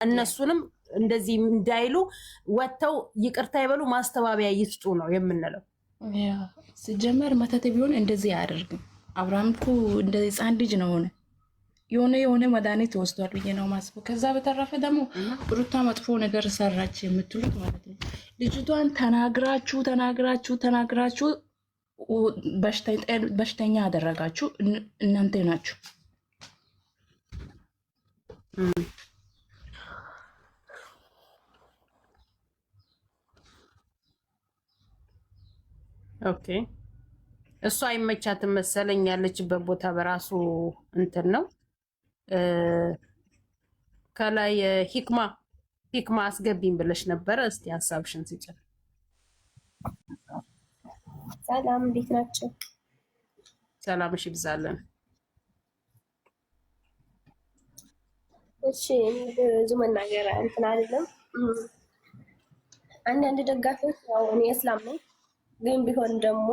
እነሱንም እንደዚህ እንዳይሉ ወተው ይቅርታ ይበሉ ማስተባበያ ይስጡ ነው የምንለው። ያ ሲጀመር መተት ቢሆን እንደዚህ አያደርግም። አብርሃም እኮ እንደ ሕፃን ልጅ ነው የሆነ መድኃኒት ወስዷል ብዬ ነው ማስበው። ከዛ በተረፈ ደግሞ ሩታ መጥፎ ነገር ሰራች የምትሉት ማለት ነው ልጅቷን ተናግራችሁ በሽተኛ አደረጋችሁ እናንተ ናችሁ። ኦኬ እሷ አይመቻትም መሰለኝ ያለችበት ቦታ በራሱ እንትን ነው። ከላይ ሂክማ አስገቢኝ ብለሽ ነበረ። እስቲ ሀሳብሽን ስጭን። ሰላም እንዴት ናችሁ? ሰላምሽ ይብዛልን። እሺ ብዙ መናገር እንትን አይደለም። አንዳንድ ደጋፊዎች ያው እኔ እስላም ነኝ፣ ግን ቢሆን ደግሞ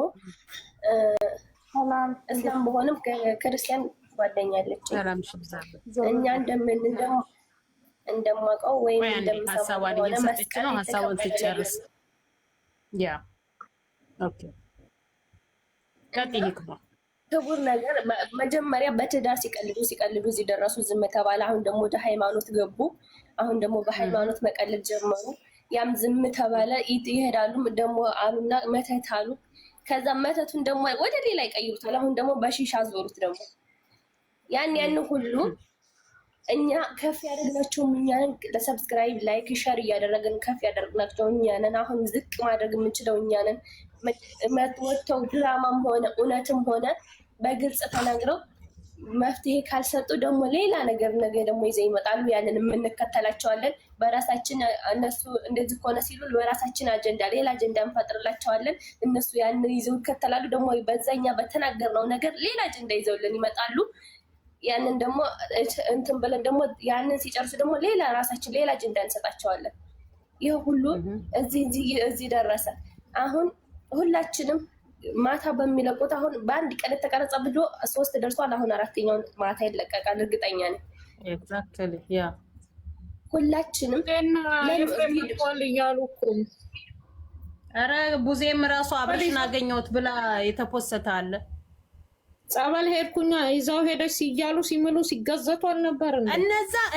እስላም በሆንም ክርስቲያን ጓደኛለች። ሰላምሽ ይብዛልን። እኛ እንደማውቀው ወይም እንደምሰማው ሆነ መስቀል ሀሳቡን ትጨርስ። ያ ኦኬ ከጥይቅማ ክቡር ነገር መጀመሪያ በትዳር ሲቀልዱ እዚህ ደረሱ፣ ዝም ተባለ። አሁን ደግሞ ወደ ሃይማኖት ገቡ። አሁን ደግሞ በሃይማኖት መቀለድ ጀመሩ። ያም ዝም ተባለ። ይሄዳሉ ደግሞ አሉና መተት አሉ። ከዛ መተቱን ደግሞ ወደ ሌላ ይቀይሩታል። አሁን ደግሞ በሺሻ ዞሩት። ደግሞ ያን ሁሉ እኛ ከፍ ያደረግናቸው እኛን ለሰብስክራይብ ላይክ ሸር እያደረግን ከፍ ያደረግናቸው እኛንን። አሁን ዝቅ ማድረግ የምንችለው እኛንን። ወጥተው ድራማም ሆነ እውነትም ሆነ በግልጽ ተናግረው መፍትሄ ካልሰጡ ደግሞ ሌላ ነገር ነገ ደግሞ ይዘው ይመጣሉ። ያንን የምንከተላቸዋለን። በራሳችን እነሱ እንደዚህ ከሆነ ሲሉ በራሳችን አጀንዳ ሌላ አጀንዳ እንፈጥርላቸዋለን። እነሱ ያንን ይዘው ይከተላሉ። ደግሞ በዛኛ በተናገርነው ነገር ሌላ አጀንዳ ይዘውልን ይመጣሉ። ያንን ደግሞ እንትን ብለን ደግሞ ያንን ሲጨርሱ ደግሞ ሌላ ራሳችን ሌላ አጀንዳ እንሰጣቸዋለን። ይህ ሁሉ እዚህ ደረሰ። አሁን ሁላችንም ማታ በሚለቁት አሁን በአንድ ቀን የተቀረጸ ቪዲዮ 3 ደርሷል። አሁን 4ኛውን ማታ ይለቀቃል እርግጠኛ ነኝ። ኤግዛክትሊ ያ ሁላችንም እያሉ እኮ ኧረ ቡዜም ራሱ አብረሽን አገኘሁት ብላ የተፖሰተ አለ። ጸበል ሄድኩኛ ይዛው ሄደች ሲያሉ ሲምሉ ሲገዘቱ አልነበር?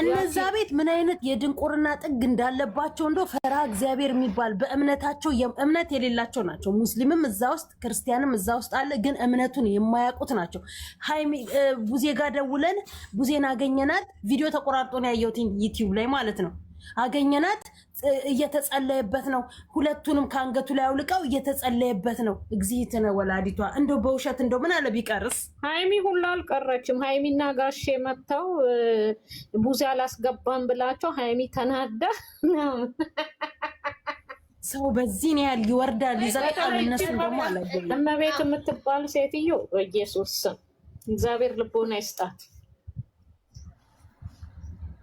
እነዛ ቤት ምን አይነት የድንቁርና ጥግ እንዳለባቸው እንደው ፈራ እግዚአብሔር የሚባል በእምነታቸው እምነት የሌላቸው ናቸው። ሙስሊምም እዛ ውስጥ ክርስቲያንም እዛ ውስጥ አለ፣ ግን እምነቱን የማያውቁት ናቸው። ቡዜ ጋር ደውለን ቡዜን አገኘናት። ቪዲዮ ተቆራርጦ ነው ያየሁት ዩቲዩብ ላይ ማለት ነው። አገኘናት፣ እየተጸለየበት ነው። ሁለቱንም ከአንገቱ ላይ አውልቀው እየተጸለየበት ነው። እግዚእትነ ወላዲቷ እንደው በውሸት እንደው ምን አለ ቢቀርስ። ሃይሚ ሁላ አልቀረችም። ሃይሚና ጋሼ መጥተው ቡዜ አላስገባም ብላቸው ሃይሚ ተናዳ ሰው በዚህ ነው ያል ይወርዳል ይዘቃል። እነሱ ደግሞ አለ እመቤት የምትባል ሴትዮ ኢየሱስ እግዚአብሔር ልቦና ይስጣት።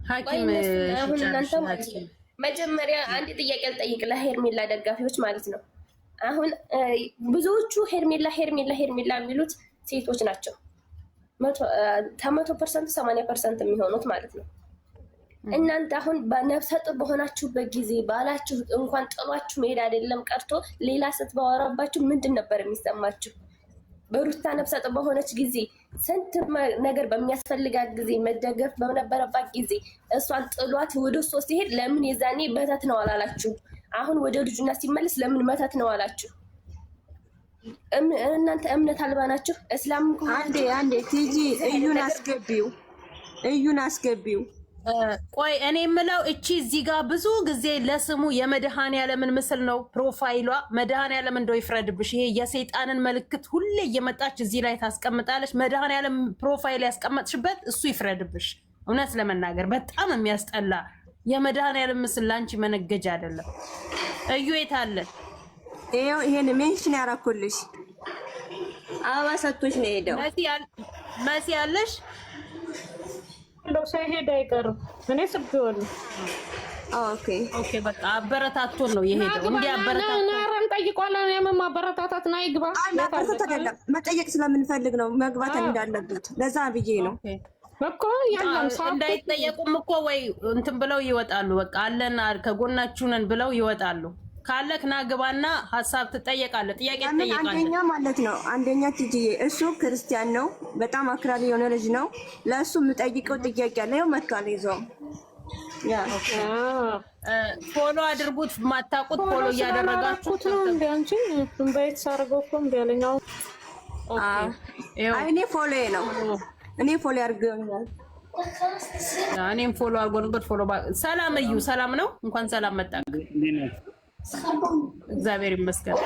ሐኪም መጀመሪያ አንድ ጥያቄ ልጠይቅ ለሄርሜላ ደጋፊዎች ማለት ነው። አሁን ብዙዎቹ ሄርሜላ የሚሉት ሴቶች ናቸው። 100% 80% የሚሆኑት ማለት ነው። እናንተ አሁን በነፍሰ ጡር በሆናችሁበት ጊዜ ባላችሁ እንኳን ጥሏችሁ መሄድ አይደለም ቀርቶ ሌላ ስትባወራባችሁ ምንድን ነበር የሚሰማችሁ? በሩታ ነፍሰ ጡር በሆነች ጊዜ ስንት ነገር በሚያስፈልጋት ጊዜ መደገፍ በነበረባት ጊዜ እሷን ጥሏት ወደ እሱ ሲሄድ ለምን የዛኔ መተት ነው አላላችሁ? አሁን ወደ ልጁና ሲመለስ ለምን መተት ነው አላችሁ? እናንተ እምነት አልባ ናችሁ። እስላም አንዴ ቲጂ እዩን አስገቢው። ቆይ እኔ የምለው እቺ እዚህ ጋር ብዙ ጊዜ ለስሙ የመድኃኔዓለምን ምስል ነው ፕሮፋይሏ። መድኃኔዓለም እንደው ይፍረድብሽ። ይሄ የሰይጣንን ምልክት ሁሌ እየመጣች እዚህ ላይ ታስቀምጣለች። መድኃኔዓለም ፕሮፋይል ያስቀመጥሽበት እሱ ይፍረድብሽ። እውነት ለመናገር በጣም የሚያስጠላ የመድኃኔዓለም ምስል ላንቺ መነገጃ አይደለም። እዩ የት አለ? ይሄን ሜንሽን ያራኩልሽ አበባ ሰጥቶሽ ነው ሄደው መሲ አለሽ እንደው ሳይሄድ አይቀርም። እኔ ስብየዋለሁ። ኦኬ በቃ አበረታቶን ነው የሄደው። እንዴ አበረታቶ ናራን ጠይቋለን። የምን ማበረታታት ነው? ይግባ። መጠየቅ ስለምንፈልግ ነው መግባት እንዳለበት። ለዛ ብዬ ነው። እኮ ያለም ሰው እንዳይጠየቁም እኮ ወይ እንትን ብለው ይወጣሉ። በቃ አለና ከጎናችሁ ነን ብለው ይወጣሉ። ካለክ ና ግባና ሀሳብ ትጠየቃለህ። ጥያቄ ትጠየቃለህ። አንደኛ ማለት ነው አንደኛ ቲጂዬ እሱ ክርስቲያን ነው፣ በጣም አክራሪ የሆነ ልጅ ነው። ለእሱ የምጠይቀው ጥያቄ አለ። ይኸው መጥቷል ይዘው ፎሎ አድርጉት። ማታውቁት ፎሎ እያደረጋችሁት ነው እንዴ? አንቺ ኢንቫይት ሳርገው እኮ እንዴ ያለኛው እኔ ፎሎ ነው እኔ ፎሎ አድርገውኛል። እኔም ፎሎ አድርጎ ነበር። ፎሎ ሰላም እዩ፣ ሰላም ነው። እንኳን ሰላም መጣ። እግዚአብሔር ይመስገን።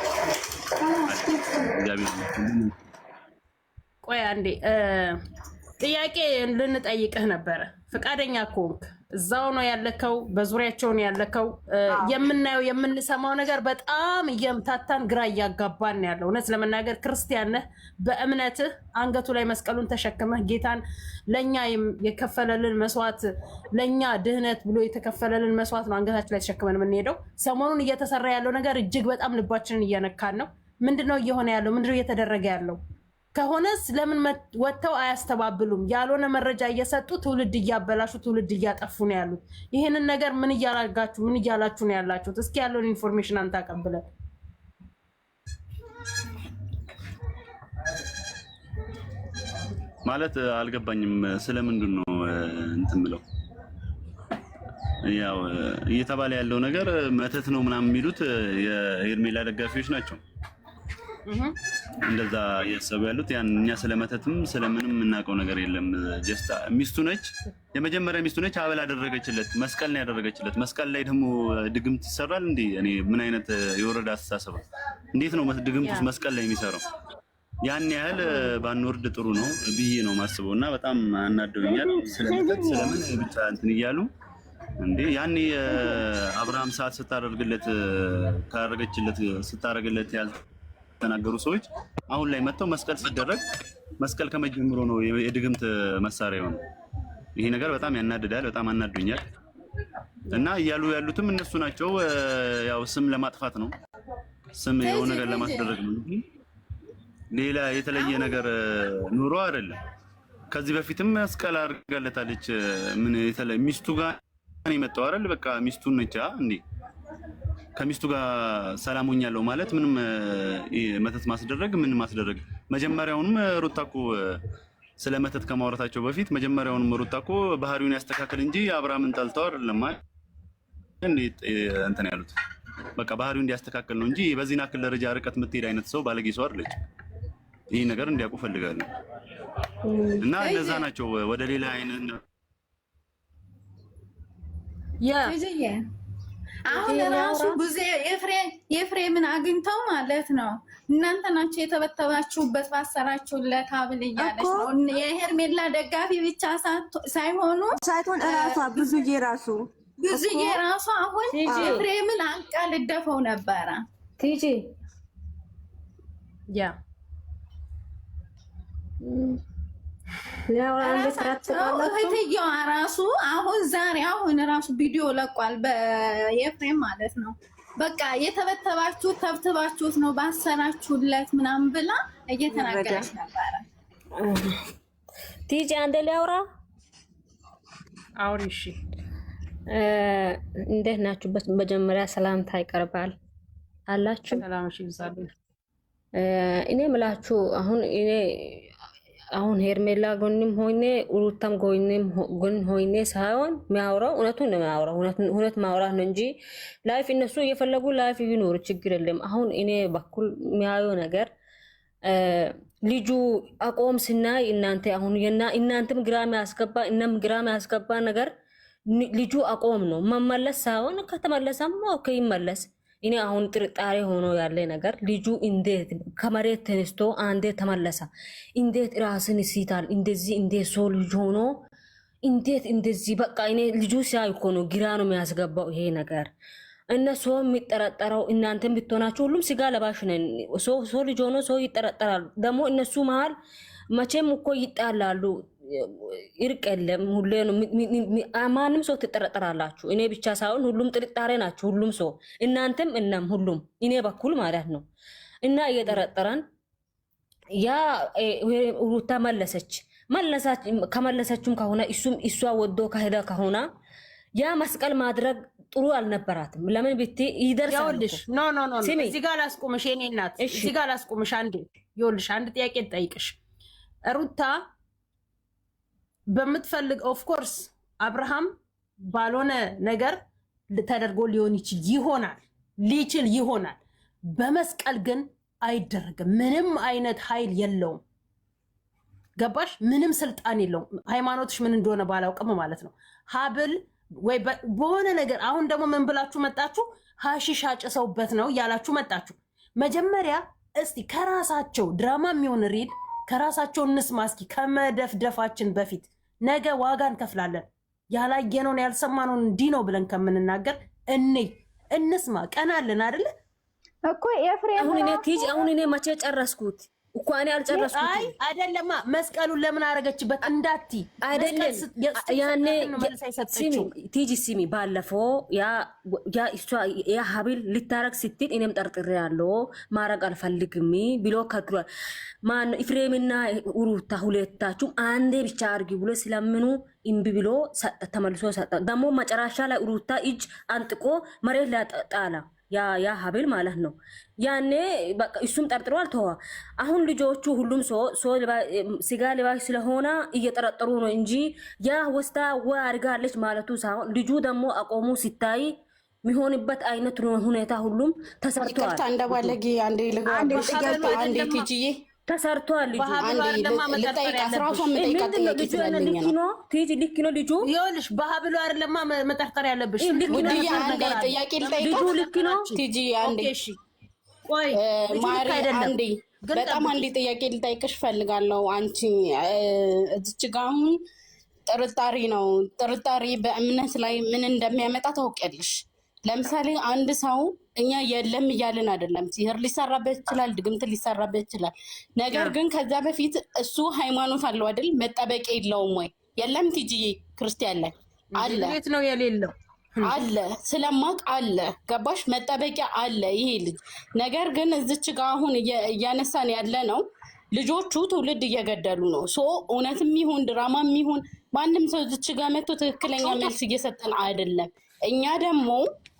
ቆይ አንዴ ጥያቄ ልንጠይቅህ ነበረ። ፈቃደኛ ከሆንክ እዛው ነው ያለከው፣ በዙሪያቸው ነው ያለከው። የምናየው የምንሰማው ነገር በጣም እየምታታን ግራ እያጋባን ያለው። እውነት ለመናገር ክርስቲያን ነህ፣ በእምነትህ አንገቱ ላይ መስቀሉን ተሸክመህ ጌታን ለኛ የከፈለልን መስዋዕት፣ ለኛ ድህነት ብሎ የተከፈለልን መስዋዕት ነው አንገታችን ላይ ተሸክመን የምንሄደው። ሰሞኑን እየተሰራ ያለው ነገር እጅግ በጣም ልባችንን እየነካን ነው። ምንድነው እየሆነ ያለው? ምንድነው እየተደረገ ያለው? ከሆነስ ለምን ወጥተው አያስተባብሉም? ያልሆነ መረጃ እየሰጡ ትውልድ እያበላሹ ትውልድ እያጠፉ ነው ያሉት። ይሄንን ነገር ምን እያላችሁ ነው ያላችሁት? እስኪ ያለውን ኢንፎርሜሽን አንተ አቀብለን። ማለት አልገባኝም። ስለምንድን ነው እንትን ብለው ያው እየተባለ ያለው ነገር መተት ነው ምናምን የሚሉት የሄርሜላ ደጋፊዎች ናቸው። እንደዛ እያሰቡ ያሉት ያን እኛ ስለመተትም ስለምንም የምናውቀው ነገር የለም። ጀስት ሚስቱ ነች፣ የመጀመሪያ ሚስቱ ነች። አበል አደረገችለት፣ መስቀል ነው ያደረገችለት። መስቀል ላይ ደግሞ ድግምት ይሰራል እንዴ? እኔ ምን አይነት የወረዳ አስተሳሰብ ነው? እንዴት ነው ድግምት መስቀል ላይ የሚሰራው? ያን ያህል ባንወርድ ጥሩ ነው ብዬ ነው ማስበው። እና በጣም አናደውኛል። ስለመተት ስለምን ብቻ እንትን እያሉ እንዴ ያኔ አብርሃም ሰዓት ስታረገችለት ተናገሩ ሰዎች አሁን ላይ መጥተው መስቀል ሲደረግ መስቀል ከመጀመሩ ነው የድግምት መሳሪያ ነው። ይሄ ነገር በጣም ያናድዳል። በጣም አናዱኛል። እና እያሉ ያሉትም እነሱ ናቸው። ያው ስም ለማጥፋት ነው፣ ስም የሆነ ነገር ለማስደረግ ነው እንጂ ሌላ የተለየ ነገር ኑሮ አይደለም። ከዚህ በፊትም መስቀል አድርጋለታለች። ምን የተለየ ሚስቱ ጋር ነው የመጣው አይደል? በቃ ሚስቱን ነች እንዴ? ከሚስቱ ጋር ሰላም ሆኛለሁ ማለት ምንም መተት ማስደረግ ምን ማስደረግ? መጀመሪያውንም ሩታ እኮ ስለ መተት ከማውራታቸው በፊት መጀመሪያውንም ሩታ እኮ ባህሪውን ያስተካክል እንጂ አብርሃምን ጠልተው አይደለም ማለት እንዴት እንትን ያሉት። በቃ ባህሪውን እንዲያስተካክል ነው እንጂ በዚህና ክል ደረጃ ርቀት የምትሄድ አይነት ሰው ባለጌ ሰው አይደለች። ይሄ ነገር እንዲያውቁ ፈልጋለሁ። እና እነዛ ናቸው ወደ ሌላ አይነት አሁን ራሱ ብዙ የፍሬምን አግኝተው ማለት ነው እናንተ ናቸው የተበተባችሁበት ባሰራችሁለት ሀብል እያለች ነው። የሄርሜላ ደጋፊ ብቻ ሳይሆን እራሷ ብዙዬ ራሱ አሁን የፍሬምን አንቃ ልደፈው ነበረ። ቲጂ እህትየዋ ራሱ አሁን ራሱ ቪዲዮ ለቋል በኤፍሬም ማለት ነው። በቃ የተበተባችሁት ተብትባችሁት ነው ባሰራችሁለት ምናምን ብላ እየተናገረች ነበረ። ቲጂ አንዴ ሊያውራ አውሪ። እሺ እንዴት ናችሁበት? መጀመሪያ ሰላምታ ይቀርባል አላችሁ። ሰላምሽ ይብዛል። እኔ ምላችሁ አሁን ሄርሜላ ጎንም ሆይኔ ሩታም ጎን ሆይኔ ሳይሆን የሚያወራው እውነቱን ነው የሚያወራው። እውነት ማውራት ነው እንጂ ላይፍ እነሱ እየፈለጉ ላይፍ ይኖር ችግር የለም። አሁን እኔ በኩል የሚያየው ነገር ልጁ አቆም ስናይ እናንተም ግራም ያስገባ እነም ግራም ያስገባ ነገር ልጁ አቆም ነው መመለስ ሳይሆን ከተመለሰም ኦኬ ይመለስ። እኔ አሁን ጥርጣሬ ሆኖ ያለ ነገር ልጁ እንዴት ከመሬት ተነስቶ አንዴ ተመለሰ? እንዴት ራስን ይስታል? እንደዚህ እንዴት ሰው ልጅ ሆኖ እንዴት እንደዚህ በቃ እኔ ልጁ ሲያይ እኮ ነው ግራ ነው የሚያስገባው ይሄ ነገር። እነሱ የሚጠረጠረው እናንተም ብትሆናችሁ ሁሉም ስጋ ለባሽ ነን። ሰው ልጅ ሆኖ ሰው ይጠረጠራል። ደግሞ እነሱ መሀል መቼም እኮ ይጣላሉ። ይርቅ የለም። ሁሌ ነው ማንም ሰው ትጠረጠራላችሁ። እኔ ብቻ ሳይሆን ሁሉም ጥርጣሬ ናችሁ። ሁሉም ሰው እናንተም እናም ሁሉም እኔ በኩል ማለት ነው። እና እየጠረጠረን ያ ሩታ መለሰች። ከመለሰችም ከሆነ እሷ ወዶ ከሄደ ከሆነ ያ መስቀል ማድረግ ጥሩ አልነበራትም። ለምን ብትይ ይደርሳል። ይኸውልሽ ኖ እዚህ ጋር ላስቆምሽ የኔ እናት፣ እዚህ ጋር ላስቆምሽ አንዴ። ይኸውልሽ አንድ ጥያቄ ልጠይቅሽ። ሩታ በምትፈልግ ኦፍኮርስ አብርሃም ባልሆነ ነገር ተደርጎ ሊችል ይሆናል። በመስቀል ግን አይደረግም። ምንም አይነት ኃይል የለውም። ገባሽ? ምንም ስልጣን የለውም። ሃይማኖትሽ ምን እንደሆነ ባላውቅም ማለት ነው። ሀብል ወይ በሆነ ነገር አሁን ደግሞ ምን ብላችሁ መጣችሁ? ሀሺሽ አጭሰውበት ነው ያላችሁ መጣችሁ። መጀመሪያ እስቲ ከራሳቸው ድራማ የሚሆን ሪል ከራሳቸው እንስማ እስኪ፣ ከመደፍደፋችን በፊት ነገ ዋጋ እንከፍላለን። ያላየነውን ያልሰማነውን እንዲህ ነው ብለን ከምንናገር እንስማ። ቀናለን አይደለ እኮ ኤፍሬም አሁን እኔ መቼ ጨረስኩት እኮ እኔ አልጨረስኩት። አይ አይደለማ መስቀሉን ለምን አረገችበት እንዳቲ አይደለም ያኔ ሲሚ ባለፈው ያ ሀቢል ልታረግ ስትል እኔም ጠርጥሬ ያለው ማረግ አልፈልግም ብሎ ከክሯል። ማን ኢፍሬምና ሩታ ሁለታችሁም አንዴ ብቻ አርጊ ብሎ ስለምኑ እምቢ ብሎ ተመልሶ ሰጠ። ደግሞ መጨረሻ ላይ ሩታ እጅ አንጥቆ መሬት ላይ ጣላ። ያ ሀብል ማለት ነው። ያኔ በቃ እሱም ጠርጥሮ አልተዋ። አሁን ልጆቹ ሁሉም ስጋ ልባሽ ስለሆነ እየጠረጠሩ ነው እንጂ ያ ወስታ አድርጋለች ማለቱ ሳይሆን ልጁ ደግሞ አቆሙ ሲታይ የሚሆንበት አይነት ሁኔታ ሁሉም ተሰርቷል። ይቅርታ እንደባለጌ አንዴ ልግባባሽ። ይቅርታ አንዴ ትጂዬ ተሰርቷል። ልጁ ልጠይቃት ራሷን መጠይቃት ልክ ነው። ልጁ ይኸውልሽ በሀብሉ አይደለማ መጠርጠር ያለብሽ። ውድዬ አንዴ ጥያቄ ልጠይቃት። ልክ ነው ቲጂ አንዴ ማሪ አንዴ በጣም አንዴ ጥያቄ ልጠይቅሽ ፈልጋለሁ። አንቺ እዚች ጋ አሁን ጥርጣሬ ነው። ጥርጣሬ በእምነት ላይ ምን እንደሚያመጣ ታውቂያለሽ። ለምሳሌ አንድ ሰው እኛ የለም እያልን አይደለም። ሲህር ሊሰራበት ይችላል፣ ድግምት ሊሰራበት ይችላል። ነገር ግን ከዛ በፊት እሱ ሃይማኖት አለው አይደል? መጠበቂያ የለውም ወይ? የለም ቲጂዬ ክርስቲያን ላይ አለ። ቤት ነው የሌለው አለ ስለማቅ አለ። ገባሽ? መጠበቂያ አለ ይሄ ልጅ። ነገር ግን እዚች ጋር አሁን እያነሳን ያለ ነው ልጆቹ ትውልድ እየገደሉ ነው። ሶ እውነትም ይሁን ድራማም ይሁን ማንም ሰው እዚች ጋር መጥቶ ትክክለኛ መልስ እየሰጠን አይደለም። እኛ ደግሞ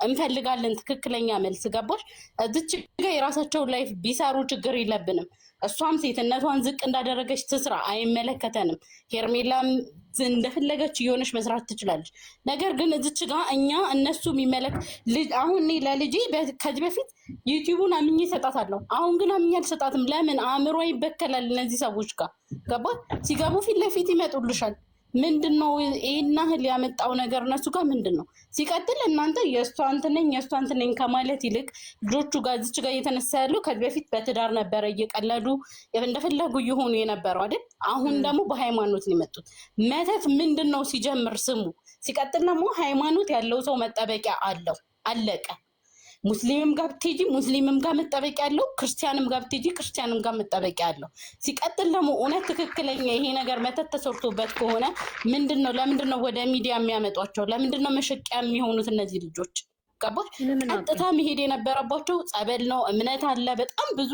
እንፈልጋለን ትክክለኛ መልስ። ገባሽ? እዚች ጋር የራሳቸውን ላይፍ ቢሰሩ ችግር የለብንም። እሷም ሴትነቷን ዝቅ እንዳደረገች ትስራ፣ አይመለከተንም። ሄርሜላም እንደፈለገች እየሆነች መስራት ትችላለች። ነገር ግን እዚች ጋር እኛ እነሱ አሁን እኔ ለልጄ ከዚህ በፊት ዩቲዩቡን አምኜ እሰጣታለሁ። አሁን ግን አምኜ አልሰጣትም። ለምን? አእምሮ ይበከላል። እነዚህ ሰዎች ጋር ገባ ሲገቡ ፊት ለፊት ይመጡልሻል። ምንድን ነው ይሄን ያህል ያመጣው ነገር እነሱ ጋር ምንድን ነው? ሲቀጥል እናንተ የእሷ እንትን ነኝ ከማለት ይልቅ ልጆቹ ጋር እዚች ጋር እየተነሳ ያለው ከዚህ በፊት በትዳር ነበረ እየቀለዱ እንደፈለጉ እየሆኑ የነበረው አይደል? አሁን ደግሞ በሃይማኖት ነው የመጡት። መተት ምንድን ነው ሲጀምር ስሙ። ሲቀጥል ደግሞ ሃይማኖት ያለው ሰው መጠበቂያ አለው። አለቀ። ሙስሊምም ጋር ብትሄጂ ሙስሊምም ጋር መጠበቂያ አለው፣ ክርስቲያንም ጋር ብትሄጂ ክርስቲያንም ጋር መጠበቂያ አለው። ሲቀጥል ደግሞ እውነት ትክክለኛ ይሄ ነገር መተት ተሰርቶበት ከሆነ ምንድነው ለምንድነው ወደ ሚዲያ የሚያመጧቸው? ለምንድነው መሸቂያ የሚሆኑት እነዚህ ልጆች? ገባሽ? ቀጥታ መሄድ የነበረባቸው ጸበል ነው። እምነት አለ፣ በጣም ብዙ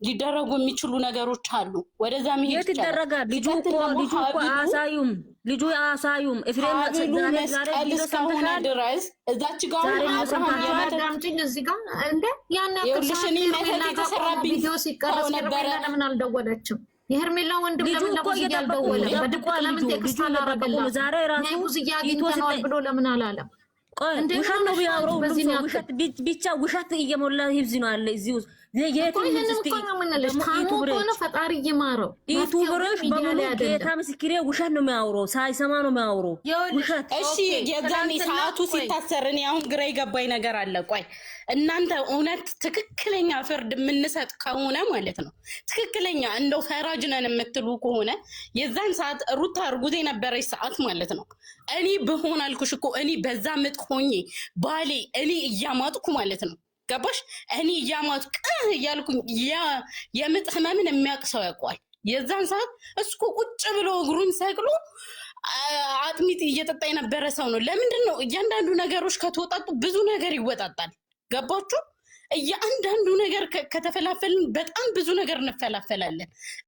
ሊደረጉ የሚችሉ ነገሮች አሉ። ወደዛ መሄድ ይችላል። ልጁ አሳዩም ኤፍሬም መስቀል እስከሆነ ድረስ እዛች ጋር አዳምጪኝ። እዚህ ጋር እንደ ያን ያክልሽኒ መተት የተሰራብኝ ቪዲዮ ሲቀረጽ ሄርሜላ ለምን አልደወለችም? የሄርሜላ ወንድም ለምን ለሙዚያ አልደወለም? በድብቅ ለምን ቴክስት አላረገላትም? ዛሬ ራሱ ሙዚያ አግኝተነዋል ብሎ ለምን አላለም? ውሸት ነው ቢያወራው ውሸት ብቻ ውሸት እየሞላ ህዝብ ነው አለ እዚህ ውስጥ ፈጣሪ ይማረው። ዩቱበሮች በሙሉ ጌታ ምስክሬ ውሸት ነው የሚያወራው፣ ሳይሰማ ነው የሚያወራው ውሸት። እሺ የዛኔ ሰዓቱ ሲታሰርን አሁን ግራ የገባኝ ነገር አለ። ቆይ እናንተ እውነት ትክክለኛ ፍርድ የምንሰጥ ከሆነ ማለት ነው ትክክለኛ እንደው ፈራጅ ነን የምትሉ ከሆነ የዛን ሰዓት ሩታ እርጉዝ የነበረች ሰዓት ማለት ነው እኔ ብሆን አልኩሽ እኮ እኔ በዛ ምጥ ሆኜ ባሌ እኔ እያማጥኩ ማለት ነው ገባሽ? እኔ እያማጥኩ እያልኩኝ የምጥ ህመምን የሚያውቅ ሰው ያውቀዋል። የዛን ሰዓት እስኩ ቁጭ ብሎ እግሩን ሰቅሎ አጥሚት እየጠጣ የነበረ ሰው ነው። ለምንድን ነው እያንዳንዱ ነገሮች ከተወጣጡ ብዙ ነገር ይወጣጣል። ገባችሁ? እያንዳንዱ ነገር ከተፈላፈልን በጣም ብዙ ነገር እንፈላፈላለን።